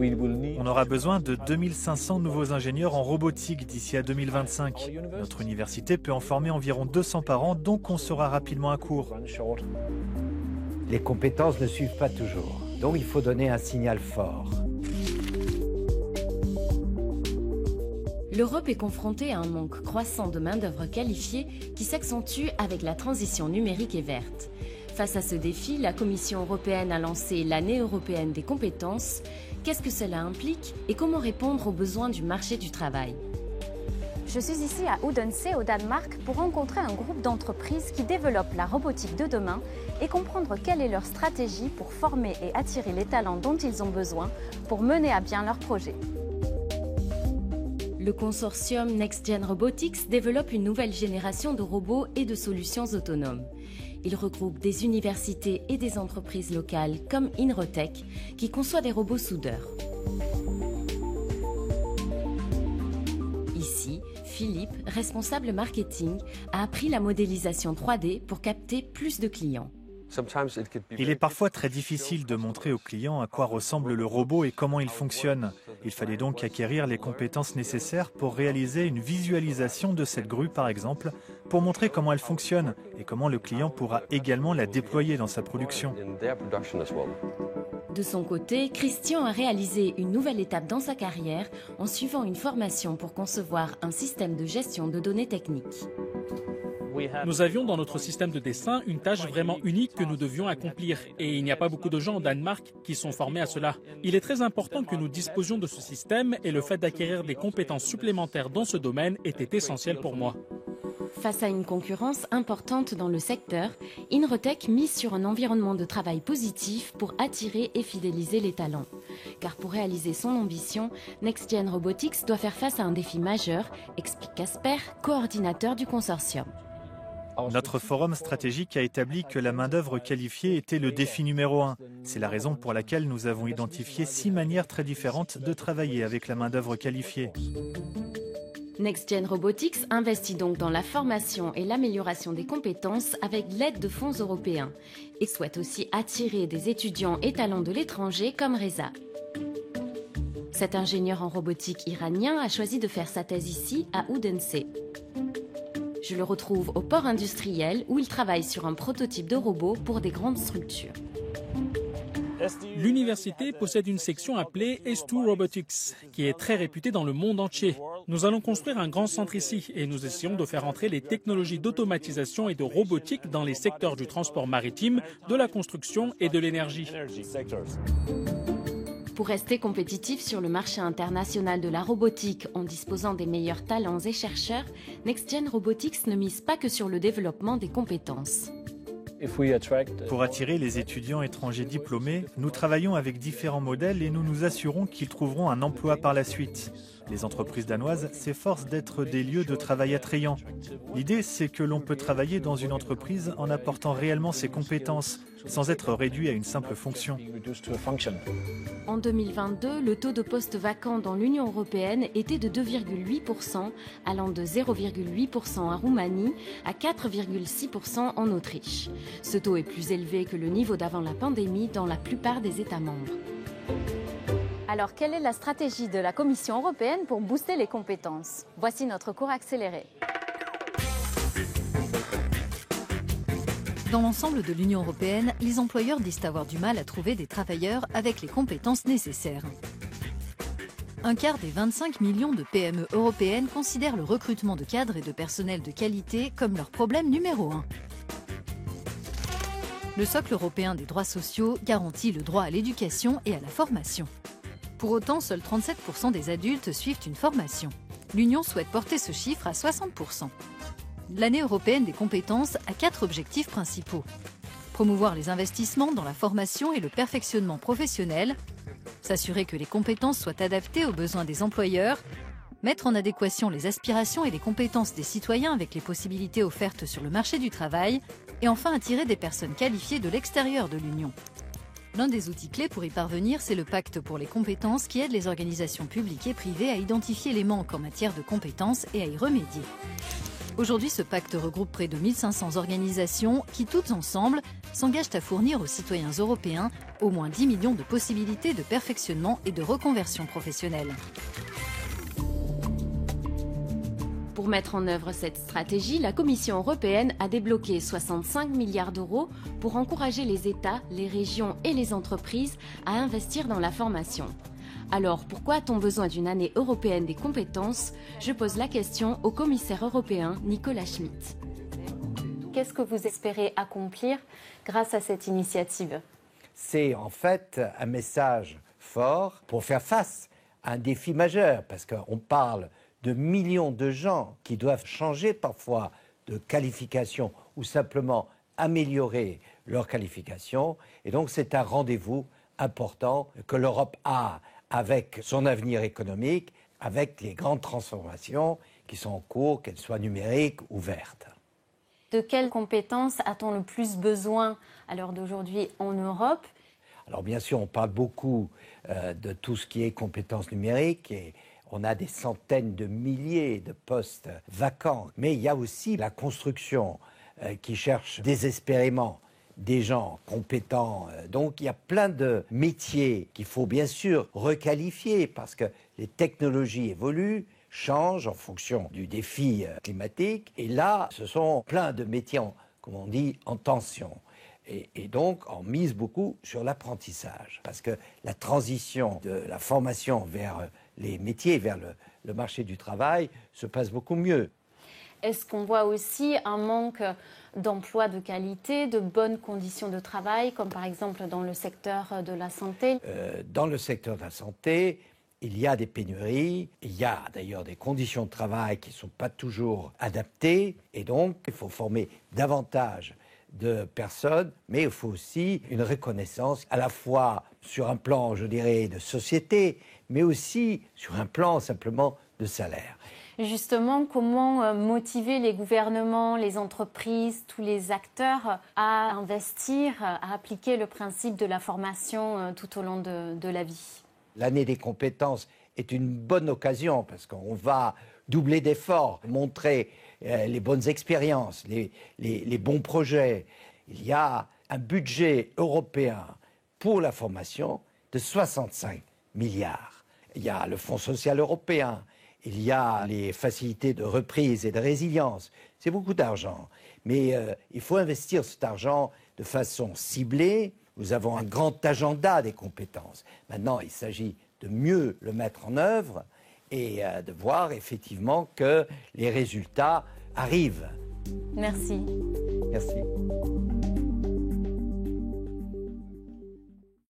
On aura besoin de 2500 nouveaux ingénieurs en robotique d'ici à 2025. Notre université peut en former environ 200 par an, donc on sera rapidement à court. Les compétences ne suivent pas toujours, donc il faut donner un signal fort. L'Europe est confrontée à un manque croissant de main-d'œuvre qualifiée qui s'accentue avec la transition numérique et verte. Face à ce défi, la Commission européenne a lancé l'année européenne des compétences. Qu'est-ce que cela implique et comment répondre aux besoins du marché du travail? Je suis ici à Odense, au Danemark, pour rencontrer un groupe d'entreprises qui développent la robotique de demain et comprendre quelle est leur stratégie pour former et attirer les talents dont ils ont besoin pour mener à bien leurs projets. Le consortium Next Gen Robotics développe une nouvelle génération de robots et de solutions autonomes. Il regroupe des universités et des entreprises locales comme Inrotech qui conçoit des robots soudeurs. Ici, Philippe, responsable marketing, a appris la modélisation 3D pour capter plus de clients. Il est parfois très difficile de montrer aux clients à quoi ressemble le robot et comment il fonctionne. Il fallait donc acquérir les compétences nécessaires pour réaliser une visualisation de cette grue par exemple, pour montrer comment elle fonctionne et comment le client pourra également la déployer dans sa production. De son côté, Christian a réalisé une nouvelle étape dans sa carrière en suivant une formation pour concevoir un système de gestion de données techniques. Nous avions dans notre système de dessin une tâche vraiment unique que nous devions accomplir et il n'y a pas beaucoup de gens au Danemark qui sont formés à cela. Il est très important que nous disposions de ce système et le fait d'acquérir des compétences supplémentaires dans ce domaine était essentiel pour moi. Face à une concurrence importante dans le secteur, Inrotech mise sur un environnement de travail positif pour attirer et fidéliser les talents. Car pour réaliser son ambition, Next Gen Robotics doit faire face à un défi majeur, explique Casper, coordinateur du consortium. Notre forum stratégique a établi que la main-d'œuvre qualifiée était le défi numéro 1. C'est la raison pour laquelle nous avons identifié 6 manières très différentes de travailler avec la main-d'œuvre qualifiée. Next Gen Robotics investit donc dans la formation et l'amélioration des compétences avec l'aide de fonds européens et souhaite aussi attirer des étudiants et talents de l'étranger comme Reza. Cet ingénieur en robotique iranien a choisi de faire sa thèse ici à Odense. Je le retrouve au port industriel où il travaille sur un prototype de robot pour des grandes structures. L'université possède une section appelée S2 Robotics, qui est très réputée dans le monde entier. Nous allons construire un grand centre ici et nous essayons de faire entrer les technologies d'automatisation et de robotique dans les secteurs du transport maritime, de la construction et de l'énergie. Pour rester compétitif sur le marché international de la robotique en disposant des meilleurs talents et chercheurs, Next Gen Robotics ne mise pas que sur le développement des compétences. Pour attirer les étudiants étrangers diplômés, nous travaillons avec différents modèles et nous nous assurons qu'ils trouveront un emploi par la suite. Les entreprises danoises s'efforcent d'être des lieux de travail attrayants. L'idée, c'est que l'on peut travailler dans une entreprise en apportant réellement ses compétences, sans être réduit à une simple fonction. En 2022, le taux de postes vacants dans l'Union européenne était de 2,8%, allant de 0,8% en Roumanie à 4,6% en Autriche. Ce taux est plus élevé que le niveau d'avant la pandémie dans la plupart des États membres. Alors, quelle est la stratégie de la Commission européenne pour booster les compétences? Voici notre cours accéléré. Dans l'ensemble de l'Union européenne, les employeurs disent avoir du mal à trouver des travailleurs avec les compétences nécessaires. Un quart des 25 millions de PME européennes considèrent le recrutement de cadres et de personnel de qualité comme leur problème numéro 1. Le socle européen des droits sociaux garantit le droit à l'éducation et à la formation. Pour autant, seuls 37% des adultes suivent une formation. L'Union souhaite porter ce chiffre à 60%. L'année européenne des compétences a 4 objectifs principaux. Promouvoir les investissements dans la formation et le perfectionnement professionnel, s'assurer que les compétences soient adaptées aux besoins des employeurs, mettre en adéquation les aspirations et les compétences des citoyens avec les possibilités offertes sur le marché du travail, et enfin attirer des personnes qualifiées de l'extérieur de l'Union. L'un des outils clés pour y parvenir, c'est le pacte pour les compétences qui aide les organisations publiques et privées à identifier les manques en matière de compétences et à y remédier. Aujourd'hui, ce pacte regroupe près de 1500 organisations qui, toutes ensemble, s'engagent à fournir aux citoyens européens au moins 10 millions de possibilités de perfectionnement et de reconversion professionnelle. Pour mettre en œuvre cette stratégie, la Commission européenne a débloqué 65 milliards d'euros pour encourager les États, les régions et les entreprises à investir dans la formation. Alors, pourquoi a-t-on besoin d'une année européenne des compétences? Je pose la question au commissaire européen Nicolas Schmit. Qu'est-ce que vous espérez accomplir grâce à cette initiative? C'est en fait un message fort pour faire face à un défi majeur, parce qu'on parle de millions de gens qui doivent changer parfois de qualification ou simplement améliorer leur qualification. Et donc c'est un rendez-vous important que l'Europe a avec son avenir économique, avec les grandes transformations qui sont en cours, qu'elles soient numériques ou vertes. De quelles compétences a-t-on le plus besoin à l'heure d'aujourd'hui en Europe? Alors bien sûr, on parle beaucoup de tout ce qui est compétences numériques et on a des centaines de milliers de postes vacants. Mais il y a aussi la construction qui cherche désespérément des gens compétents. Donc il y a plein de métiers qu'il faut bien sûr requalifier parce que les technologies évoluent, changent en fonction du défi climatique. Et là, ce sont plein de métiers, comme on dit, en tension. Et donc, on mise beaucoup sur l'apprentissage parce que la transition de la formation vers les métiers, vers le marché du travail, se passe beaucoup mieux. Est-ce qu'on voit aussi un manque d'emplois de qualité, de bonnes conditions de travail, comme par exemple dans le secteur de la santé? Dans le secteur de la santé, il y a des pénuries, il y a d'ailleurs des conditions de travail qui ne sont pas toujours adaptées, et donc il faut former davantage de personnes, mais il faut aussi une reconnaissance à la fois sur un plan, je dirais, de société, mais aussi sur un plan simplement de salaire. Justement, comment motiver les gouvernements, les entreprises, tous les acteurs à investir, à appliquer le principe de la formation tout au long de la vie? L'année des compétences est une bonne occasion parce qu'on va doubler d'efforts, montrer les bonnes expériences, les bons projets. Il y a un budget européen pour la formation de 65 milliards. Il y a le Fonds social européen, il y a les facilités de reprise et de résilience. C'est beaucoup d'argent, mais il faut investir cet argent de façon ciblée. Nous avons un grand agenda des compétences. Maintenant, il s'agit de mieux le mettre en œuvre et de voir effectivement que les résultats arrivent. Merci. Merci.